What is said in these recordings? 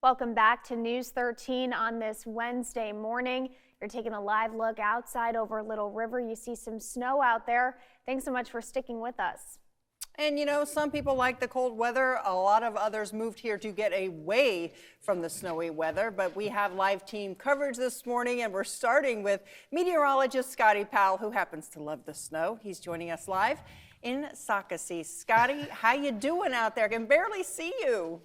Welcome back to News 13 on this Wednesday morning. You're taking a live look outside over Little River. You see some snow out there. Thanks so much for sticking with us. And you know, some people like the cold weather. A lot of others moved here to get away from the snowy weather. But we have live team coverage this morning, and we're starting with meteorologist Scotty Powell, who happens to love the snow. He's joining us live in Socastee. Scotty, how you doing out there? I can barely see you.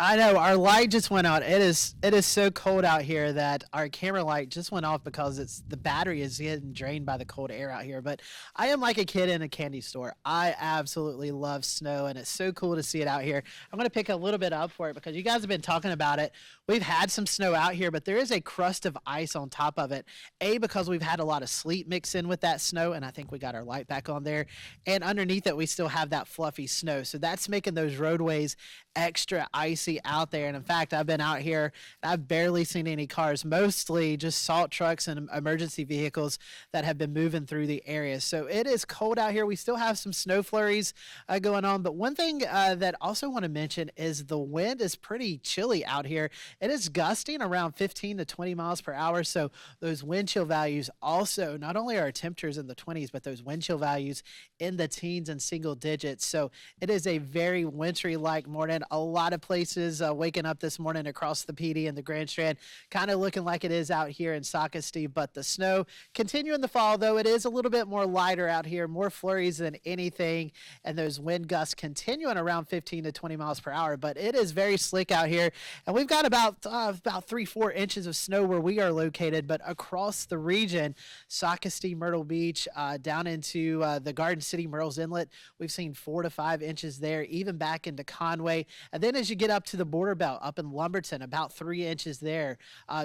I know our light just went out. It is so cold out here that our camera light just went off because the battery is getting drained by the cold air out here. But I am like a kid in a candy store. I absolutely love snow, and it's so cool to see it out here. I'm going to pick a little bit up for it because you guys have been talking about it. We've had some snow out here, but there is a crust of ice on top of it. Because we've had a lot of sleet mix in with that snow, and I think we got our light back on there. And underneath it, we still have that fluffy snow. So that's making those roadways extra icy out there. And in fact, I've been out here and I've barely seen any cars, mostly just salt trucks and emergency vehicles that have been moving through the area. So it is cold out here. We still have some snow flurries going on. But one thing that I also want to mention is the wind is pretty chilly out here. It is gusting around 15 to 20 miles per hour. So those wind chill values also, not only are temperatures in the 20s, but those wind chill values in the teens and single digits. So it is a very wintry-like morning. A lot of places waking up this morning across the PD and the Grand Strand, kind of looking like it is out here in Socastee, but the snow continuing to fall, though it is a little bit more lighter out here, more flurries than anything, and those wind gusts continuing around 15 to 20 miles per hour, but it is very slick out here, and we've got about 3-4 inches of snow where we are located, but across the region, Socastee, Myrtle Beach, down into the Garden City, Murrells Inlet, we've seen 4 to 5 inches there, even back into Conway. And then as you get up to the border belt, up in Lumberton, about 3 inches there,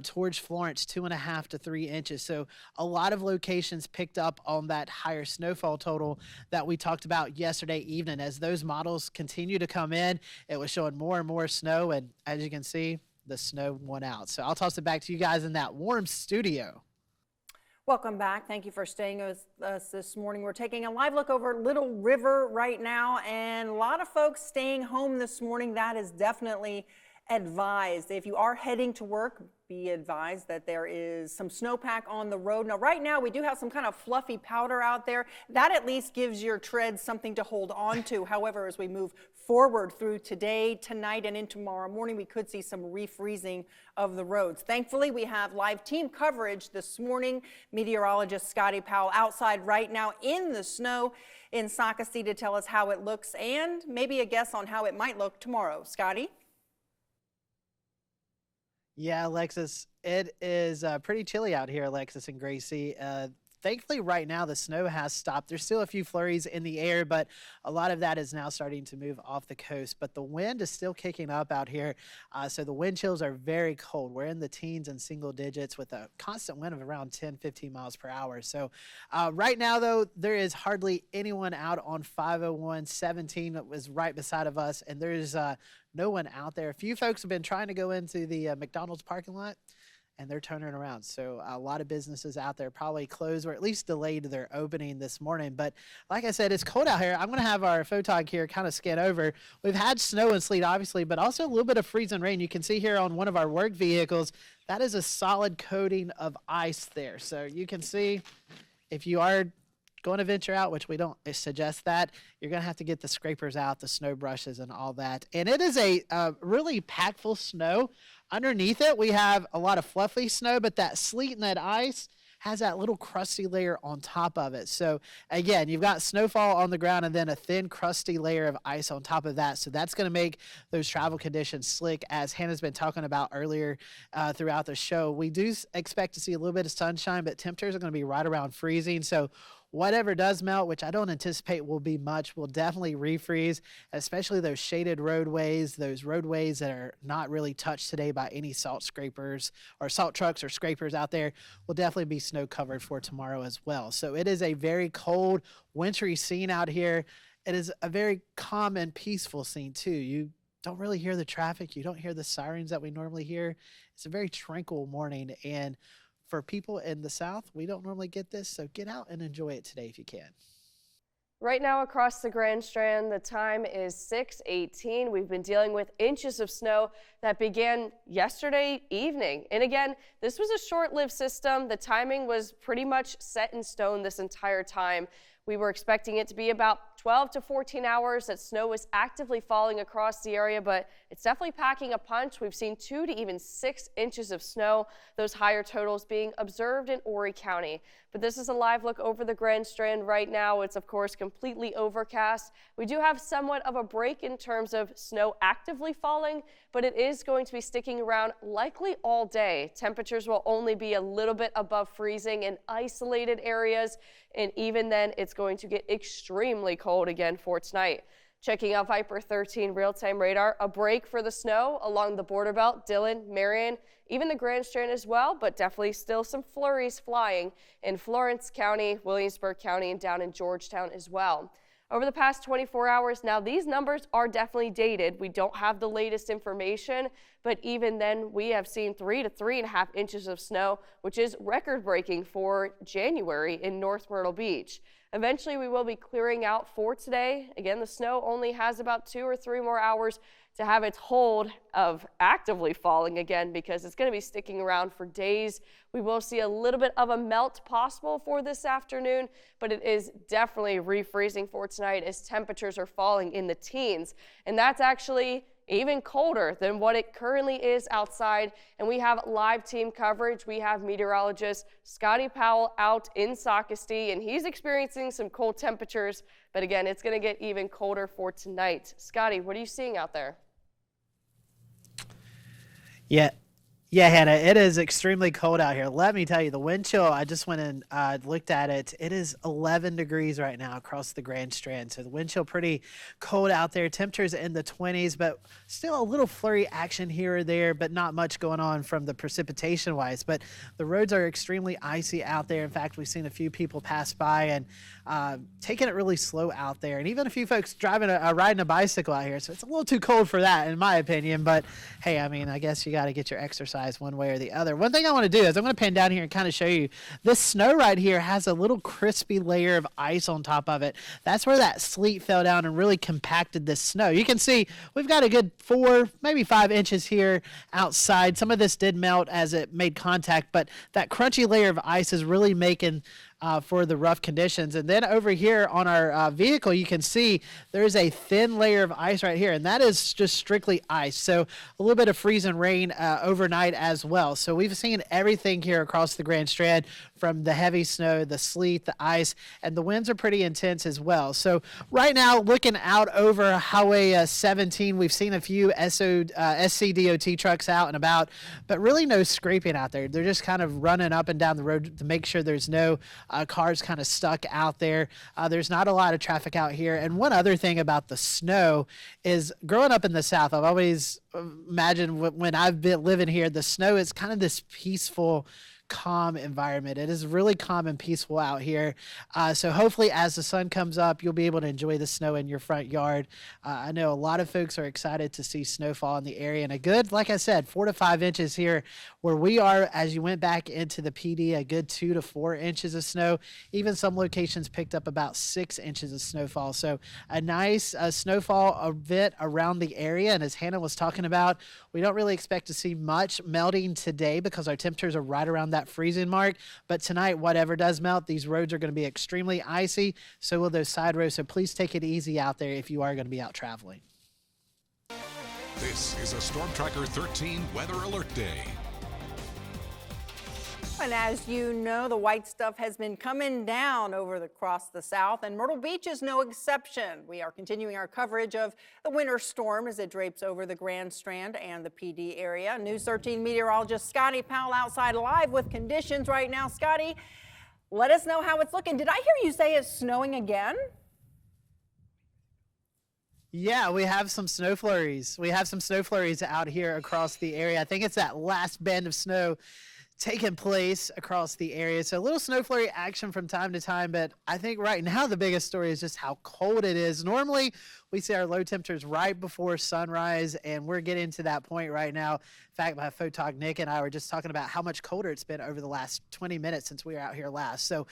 towards Florence, 2.5 to 3 inches. So a lot of locations picked up on that higher snowfall total that we talked about yesterday evening. As those models continue to come in, it was showing more and more snow. And as you can see, the snow went out. So I'll toss it back to you guys in that warm studio. Welcome back. Thank you for staying with us this morning. We're taking a live look over Little River right now, and a lot of folks staying home this morning. That is definitely advised. If you are heading to work, be advised that there is some snowpack on the road. Now, right now, we do have some kind of fluffy powder out there. That at least gives your treads something to hold on to. However, as we move forward through today, tonight, and into tomorrow morning, we could see some refreezing of the roads. Thankfully, we have live team coverage this morning. Meteorologist Scotty Powell outside right now in the snow in Socastee to tell us how it looks and maybe a guess on how it might look tomorrow. Scotty? Yeah, Alexis, it is pretty chilly out here, Alexis and Gracie. Thankfully, right now, the snow has stopped. There's still a few flurries in the air, but a lot of that is now starting to move off the coast. But the wind is still kicking up out here, so the wind chills are very cold. We're in the teens and single digits with a constant wind of around 10, 15 miles per hour. So right now, though, there is hardly anyone out on 501 17 that was right beside of us, and there's no one out there. A few folks have been trying to go into the McDonald's parking lot, and they're turning around. So a lot of businesses out there probably closed or at least delayed their opening this morning. But like I said, it's cold out here. I'm going to have our photog here kind of scan over. We've had snow and sleet, obviously, but also a little bit of freezing rain. You can see here on one of our work vehicles, that is a solid coating of ice there. So you can see if you are going to venture out, which we don't suggest that, you're going to have to get the scrapers out, the snow brushes and all that. And it is a really packful snow. Underneath it, we have a lot of fluffy snow, but that sleet and that ice has that little crusty layer on top of it. So again, you've got snowfall on the ground and then a thin crusty layer of ice on top of that. So that's going to make those travel conditions slick, as Hannah's been talking about earlier throughout the show. We do expect to see a little bit of sunshine, but temperatures are going to be right around freezing. So whatever does melt, which I don't anticipate will be much, will definitely refreeze, especially those shaded roadways, those roadways that are not really touched today by any salt scrapers or salt trucks or scrapers out there will definitely be snow covered for tomorrow as well. So it is a very cold, wintry scene out here. It is a very calm and peaceful scene too. You don't really hear the traffic. You don't hear the sirens that we normally hear. It's a very tranquil morning, and for people in the South, we don't normally get this, so get out and enjoy it today if you can. Right now across the Grand Strand, the time is 6:18. We've been dealing with inches of snow that began yesterday evening. And again, this was a short-lived system. The timing was pretty much set in stone this entire time. We were expecting it to be about 12 to 14 hours that snow was actively falling across the area, but it's definitely packing a punch. We've seen 2 to even 6 inches of snow, those higher totals being observed in Horry County. But this is a live look over the Grand Strand right now. It's of course completely overcast. We do have somewhat of a break in terms of snow actively falling, but it is going to be sticking around likely all day. Temperatures will only be a little bit above freezing in isolated areas, and even then it's going to get extremely cold again for tonight. Checking out Viper 13 real-time radar, a break for the snow along the border belt, Dillon, Marion, even the Grand Strand as well, but definitely still some flurries flying in Florence County, Williamsburg County, and down in Georgetown as well. Over the past 24 hours, now these numbers are definitely dated. We don't have the latest information, but even then we have seen 3 to 3.5 inches of snow, which is record-breaking for January in North Myrtle Beach. Eventually we will be clearing out for today. Again, the snow only has about 2 or 3 more hours to have its hold of actively falling again, because it's going to be sticking around for days. We will see a little bit of a melt possible for this afternoon, but it is definitely refreezing for tonight as temperatures are falling in the teens. And that's actually even colder than what it currently is outside. And we have live team coverage. We have meteorologist Scotty Powell out in Socastee, and he's experiencing some cold temperatures. But again, it's going to get even colder for tonight. Scotty, what are you seeing out there? Yeah, Hannah, it is extremely cold out here. Let me tell you, the wind chill, I just went and looked at it. It is 11 degrees right now across the Grand Strand. So the wind chill pretty cold out there. Temperatures in the 20s, but still a little flurry action here or there, but not much going on from the precipitation wise. But the roads are extremely icy out there. In fact, we've seen a few people pass by and taking it really slow out there. And even a few folks driving riding a bicycle out here. So it's a little too cold for that, in my opinion. But hey, I mean, I guess you got to get your exercise one way or the other. One thing I want to do is I'm going to pan down here and kind of show you this snow right here has a little crispy layer of ice on top of it. That's where that sleet fell down and really compacted this snow. You can see we've got a good 4, maybe 5 inches here outside. Some of this did melt as it made contact, but that crunchy layer of ice is really making for the rough conditions. And then over here on our vehicle, you can see there's a thin layer of ice right here, and that is just strictly ice. So a little bit of freeze and rain overnight as well. So we've seen everything here across the Grand Strand, from the heavy snow, the sleet, the ice, and the winds are pretty intense as well. So right now, looking out over Highway 17, we've seen a few SCDOT trucks out and about, but really no scraping out there. They're just kind of running up and down the road to make sure there's no cars kind of stuck out there. There's not a lot of traffic out here. And one other thing about the snow is, growing up in the South, I've always imagined when I've been living here, the snow is kind of this peaceful, calm environment. It is really calm and peaceful out here. So hopefully as the sun comes up, you'll be able to enjoy the snow in your front yard. I know a lot of folks are excited to see snowfall in the area, and a good, like I said, 4 to 5 inches here where we are. As you went back into the PD, a good 2 to 4 inches of snow. Even some locations picked up about 6 inches of snowfall. So a nice snowfall event around the area. And as Hannah was talking about, we don't really expect to see much melting today because our temperatures are right around that freezing mark. But tonight, whatever does melt, these roads are going to be extremely icy. So will those side roads. So please take it easy out there if you are going to be out traveling. This is a Storm Tracker 13 Weather Alert Day. And as you know, the white stuff has been coming down across the South, and Myrtle Beach is no exception. We are continuing our coverage of the winter storm as it drapes over the Grand Strand and the PD area. News 13 meteorologist Scotty Powell outside live with conditions right now. Scotty, let us know how it's looking. Did I hear you say it's snowing again? Yeah, we have some snow flurries. We have some snow flurries out here across the area. I think it's that last band of snow taking place across the area. So a little snow flurry action from time to time, but I think right now the biggest story is just how cold it is. Normally we see our low temperatures right before sunrise, and we're getting to that point right now. In fact, my photog Nick and I were just talking about how much colder it's been over the last 20 minutes since we were out here last. So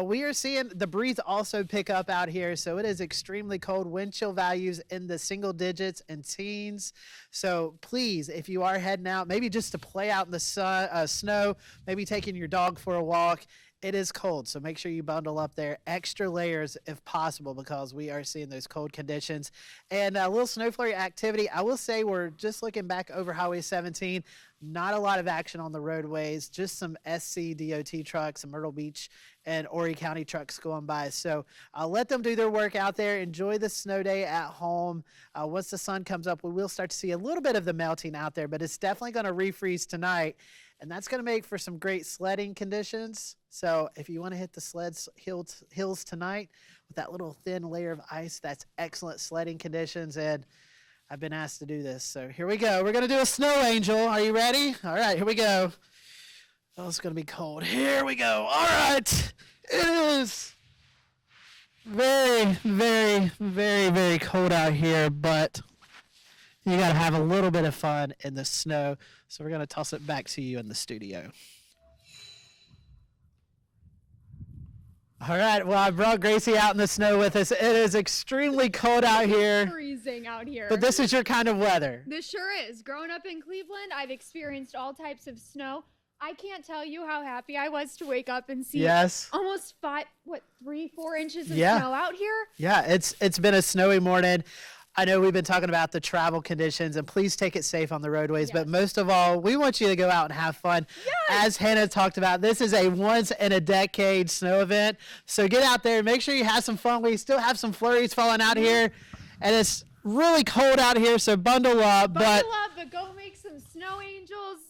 we are seeing the breeze also pick up out here. So it is extremely cold. Wind chill values in the single digits and teens. So please, if you are heading out, maybe just to play out in the snow, maybe taking your dog for a walk, it is cold, so make sure you bundle up there. Extra layers if possible, because we are seeing those cold conditions. And a little snow flurry activity. I will say we're just looking back over Highway 17. Not a lot of action on the roadways, just some SC DOT trucks, some Myrtle Beach and Horry County trucks going by. So I'll let them do their work out there. Enjoy the snow day at home. Once the sun comes up, we will start to see a little bit of the melting out there, but it's definitely going to refreeze tonight. And that's going to make for some great sledding conditions. So if you want to hit the hills tonight with that little thin layer of ice, that's excellent sledding conditions. And I've been asked to do this. So here we go. We're going to do a snow angel. Are you ready? All right, here we go. Oh, it's going to be cold. Here we go. All right. It is very, very, very, very cold out here, but you got to have a little bit of fun in the snow. So we're going to toss it back to you in the studio. All right. Well, I brought Gracie out in the snow with us. It is extremely cold out here, Freezing out here. but this is your kind of weather. This sure is. Growing up in Cleveland, I've experienced all types of snow. I can't tell you how happy I was to wake up and see Yes. almost 3-4 inches of Yeah. snow out here. Yeah, it's been a snowy morning. I know we've been talking about the travel conditions, and please take it safe on the roadways. But most of all, we want you to go out and have fun. As Hannah talked about, this is a once-in-a-decade snow event. So get out there, make sure you have some fun. We still have some flurries falling out here, and it's really cold out here, so bundle up. Buckle up, but go make some snow angels.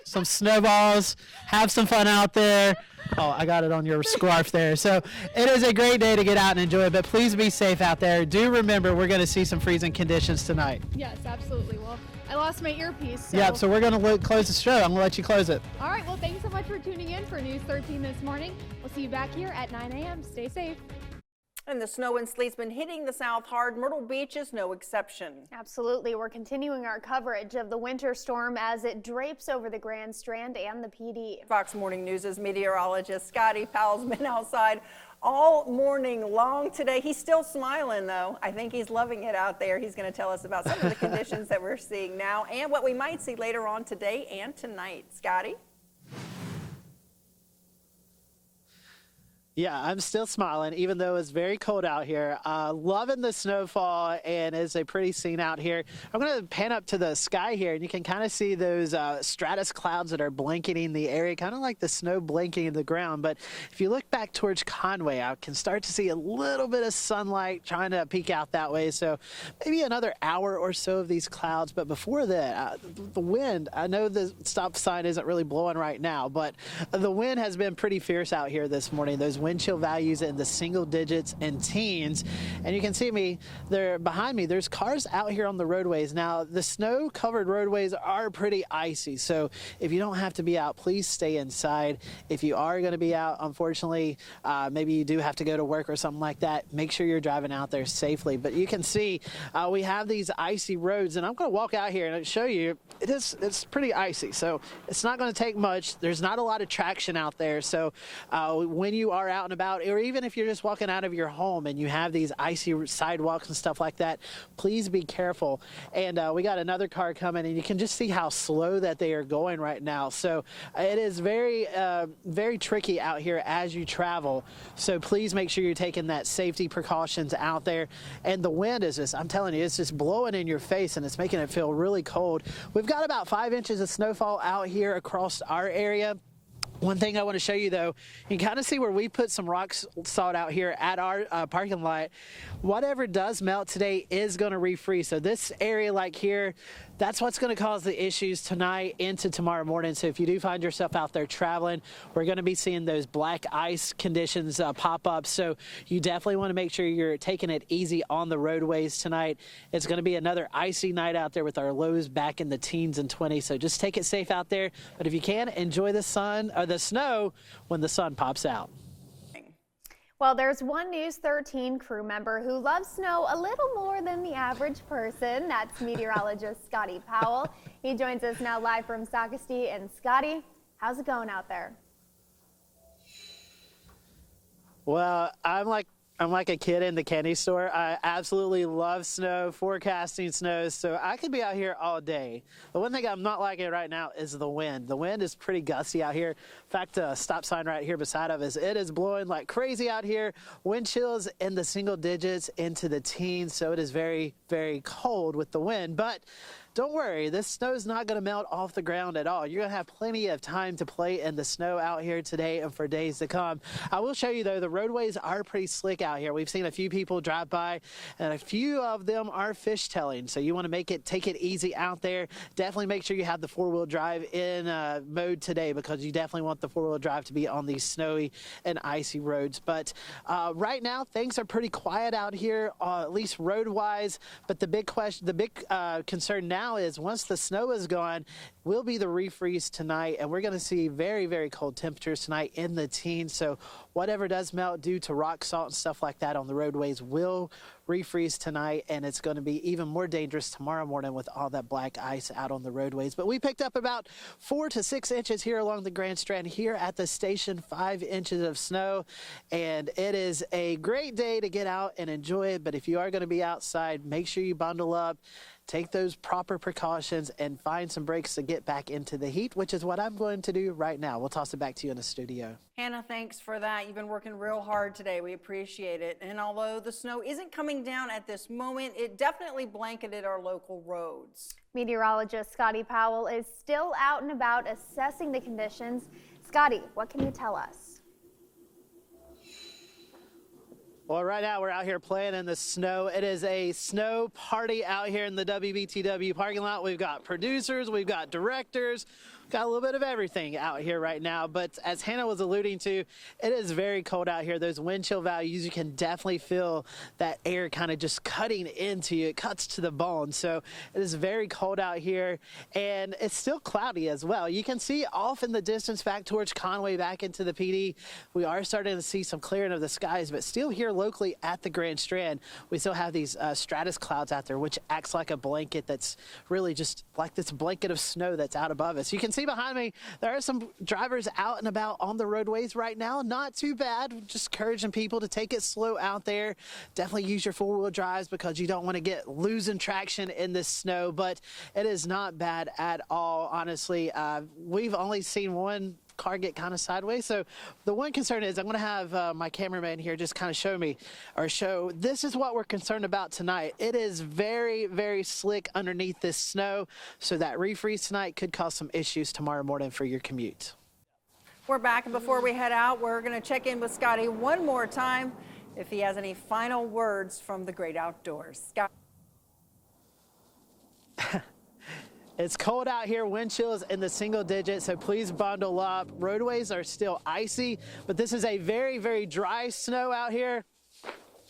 Some snowballs, have some fun out there. Oh, I got it on your scarf there. So it is a great day to get out and enjoy it, but please be safe out there. Do remember, we're going to see some freezing conditions tonight. Yes, absolutely. Well, I lost my earpiece. So. Yep, so we're going to close the show. I'm going to let you close it. All right, well, thanks so much for tuning in for News 13 this morning. We'll see you back here at 9 a.m. Stay safe. And the snow and sleet's been hitting the south hard. Myrtle Beach is no exception. Absolutely. We're continuing our coverage of the winter storm as it drapes over the Grand Strand and the PD. Fox Morning News' meteorologist Scotty Powell's been outside all morning long today. He's still smiling, though. I think he's loving it out there. He's going to tell us about some of the conditions that we're seeing now and what we might see later on today and tonight. Scotty? Yeah, I'm still smiling, even though it's very cold out here. Loving the snowfall, and it's a pretty scene out here. I'm going to pan up to the sky here, and you can kind of see those stratus clouds that are blanketing the area, kind of like the snow blanketing the ground. But if you look back towards Conway, I can start to see a little bit of sunlight trying to peek out that way. So maybe another hour or so of these clouds. But before that, the wind, I know the stop sign isn't really blowing right now, but the wind has been pretty fierce out here this morning. Those wind chill values in the single digits and teens, and you can see me there behind me. There's cars out here on the roadways. Now the snow covered roadways are pretty icy, so if you don't have to be out, please stay inside. If you are going to be out, unfortunately, maybe you do have to go to work or something like that, make sure you're driving out there safely. But you can see we have these icy roads, and I'm going to walk out here and show you it's pretty icy, so it's not going to take much. There's not a lot of traction out there, so when you are out and about, or even if you're just walking out of your home and you have these icy sidewalks and stuff like that, please be careful. And we got another car coming, and you can just see how slow that they are going right now. So it is very, very tricky out here as you travel. So please make sure you're taking that safety precautions out there. And the wind is just, I'm telling you, it's just blowing in your face, and it's making it feel really cold. We've got about 5 inches of snowfall out here across our area. One thing I want to show you, though, you can kind of see where we put some rock salt out here at our parking lot. Whatever does melt today is going to refreeze. So this area like here, that's what's going to cause the issues tonight into tomorrow morning. So if you do find yourself out there traveling, we're going to be seeing those black ice conditions pop up. So you definitely want to make sure you're taking it easy on the roadways tonight. It's going to be another icy night out there with our lows back in the teens and 20s. So just take it safe out there. But if you can, enjoy the sun or the snow when the sun pops out. Well, there's one News 13 crew member who loves snow a little more than the average person. That's meteorologist Scotty Powell. He joins us now live from Socastee. And Scotty, how's it going out there? Well, I'm like a kid in the candy store. I absolutely love snow, forecasting snow, so I could be out here all day. The one thing I'm not liking right now is the wind. The wind is pretty gusty out here. In fact, a stop sign right here beside of us, it is blowing like crazy out here. Wind chills in the single digits into the teens, so it is very, very cold with the wind. But don't worry, this snow is not going to melt off the ground at all. You're going to have plenty of time to play in the snow out here today and for days to come. I will show you, though, the roadways are pretty slick out here. We've seen a few people drive by, and a few of them are fishtailing. So you want to take it easy out there. Definitely make sure you have the four-wheel drive in mode today, because you definitely want the four-wheel drive to be on these snowy and icy roads. But right now, things are pretty quiet out here, at least road-wise. But the big concern now is once the snow is gone, will be the refreeze tonight, and we're going to see very, very cold temperatures tonight in the teens. So whatever does melt due to rock salt and stuff like that on the roadways will refreeze tonight, and it's going to be even more dangerous tomorrow morning with all that black ice out on the roadways. But we picked up about 4 to 6 inches here along the Grand Strand here at the station, 5 inches of snow, and it is a great day to get out and enjoy it. But if you are going to be outside, make sure you bundle up, take those proper precautions, and find some breaks to get back into the heat, which is what I'm going to do right now. We'll toss it back to you in the studio. Hannah, thanks for that. You've been working real hard today. We appreciate it. And although the snow isn't coming down at this moment, it definitely blanketed our local roads. Meteorologist Scotty Powell is still out and about assessing the conditions. Scotty, what can you tell us? Well, right now we're out here playing in the snow. It is a snow party out here in the WBTW parking lot. We've got producers, we've got directors, got a little bit of everything out here right now. But as Hannah was alluding to, it is very cold out here. Those wind chill values, you can definitely feel that air kind of just cutting into you. It cuts to the bone. So it is very cold out here, and it's still cloudy as well. You can see off in the distance back towards Conway, back into the PD, we are starting to see some clearing of the skies, but still here locally at the Grand Strand, we still have these stratus clouds out there, which acts like a blanket that's really just like this blanket of snow that's out above us. You can see behind me, there are some drivers out and about on the roadways right now. Not too bad. Just encouraging people to take it slow out there. Definitely use your four-wheel drives, because you don't want to get losing traction in this snow, but it is not bad at all, honestly. We've only seen one car get kind of sideways. So the one concern is I'm going to have my cameraman here just kind of show this is what we're concerned about tonight. It is very, very slick underneath this snow, so that refreeze tonight could cause some issues tomorrow morning for your commute. We're back, and before we head out, we're going to check in with Scotty one more time if he has any final words from the great outdoors. Scott. It's cold out here, wind chills in the single digits, so please bundle up. Roadways are still icy, but this is a very, very dry snow out here.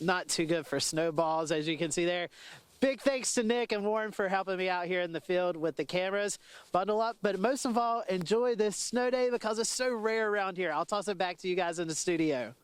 Not too good for snowballs, as you can see there. Big thanks to Nick and Warren for helping me out here in the field with the cameras. Bundle up, but most of all, enjoy this snow day, because it's so rare around here. I'll toss it back to you guys in the studio.